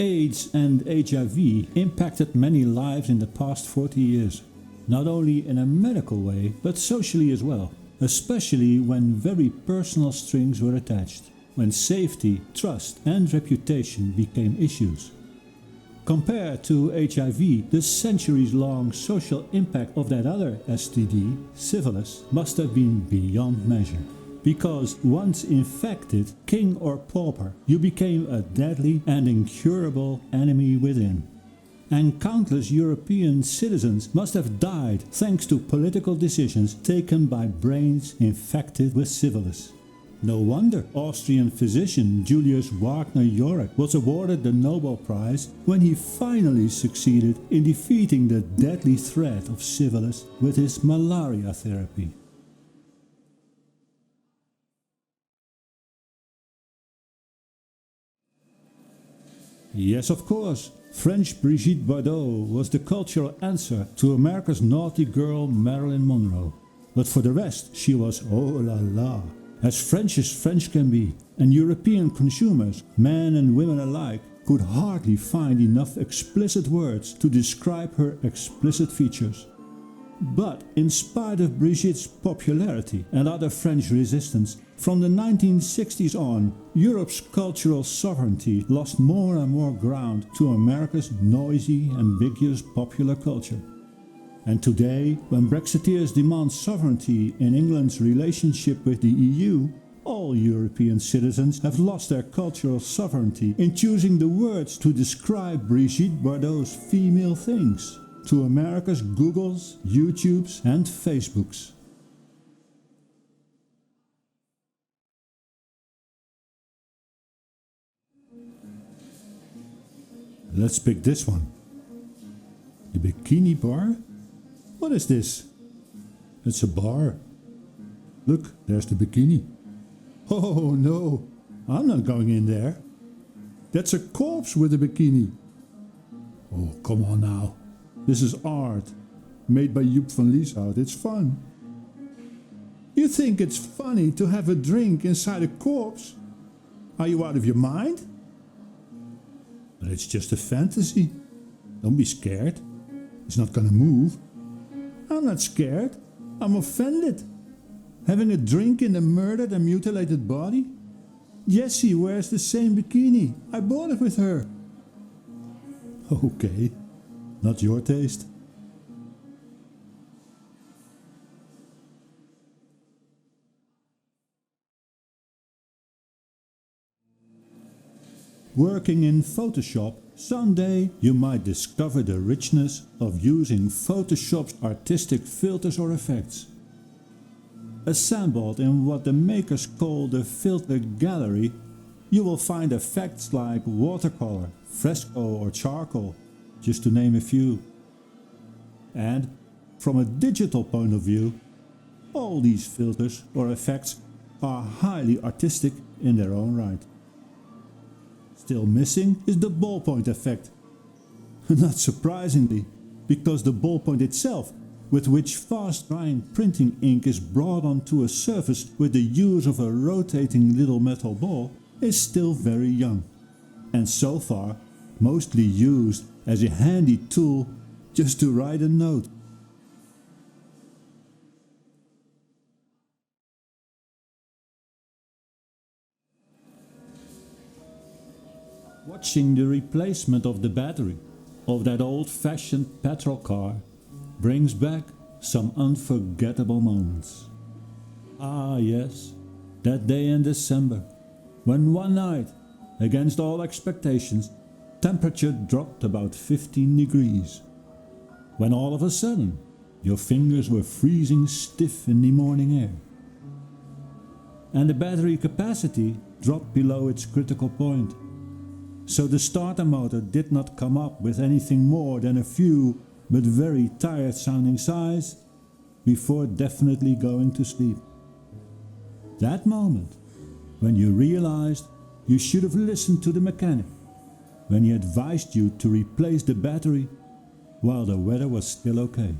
AIDS and HIV impacted many lives in the past 40 years, not only in a medical way, but socially as well, especially when very personal strings were attached, when safety, trust and reputation became issues. Compared to HIV, the centuries-long social impact of that other STD, syphilis, must have been beyond measure. Because once infected, king or pauper, you became a deadly and incurable enemy within. And countless European citizens must have died thanks to political decisions taken by brains infected with syphilis. No wonder Austrian physician Julius Wagner-Jauregg was awarded the Nobel Prize when he finally succeeded in defeating the deadly threat of syphilis with his malaria therapy. Yes, of course, French Brigitte Bardot was the cultural answer to America's naughty girl Marilyn Monroe. But for the rest, she was oh la la, as French can be, and European consumers, men and women alike, could hardly find enough explicit words to describe her explicit features. But in spite of Brigitte's popularity and other French resistance, from the 1960s on, Europe's cultural sovereignty lost more and more ground to America's noisy, ambiguous popular culture. And today, when Brexiteers demand sovereignty in England's relationship with the EU, all European citizens have lost their cultural sovereignty in choosing the words to describe Brigitte Bardot's female things to America's Googles, YouTubes and Facebooks. Let's pick this one. The bikini bar? What is this? It's a bar. Look, there's the bikini. Oh no, I'm not going in there. That's a corpse with a bikini. Oh, come on now. This is art, made by Joep van Lieshout. It's fun. You think it's funny to have a drink inside a corpse? Are you out of your mind? But it's just a fantasy. Don't be scared. It's not gonna move. I'm not scared. I'm offended. Having a drink in a murdered and mutilated body? Jessie wears the same bikini. I bought it with her. Okay, not your taste. Working in Photoshop, someday you might discover the richness of using Photoshop's artistic filters or effects. Assembled in what the makers call the filter gallery, you will find effects like watercolor, fresco or charcoal, just to name a few. And from a digital point of view, all these filters or effects are highly artistic in their own right. Still missing is the ballpoint effect. Not surprisingly, because the ballpoint itself, with which fast-drying printing ink is brought onto a surface with the use of a rotating little metal ball, is still very young, and so far mostly used as a handy tool just to write a note. Watching the replacement of the battery of that old-fashioned petrol car brings back some unforgettable moments. Ah yes, that day in December, when one night, against all expectations, temperature dropped about 15 degrees. When all of a sudden, your fingers were freezing stiff in the morning air. And the battery capacity dropped below its critical point. So the starter motor did not come up with anything more than a few but very tired sounding sighs before definitely going to sleep. That moment, when you realized you should have listened to the mechanic, when he advised you to replace the battery while the weather was still okay.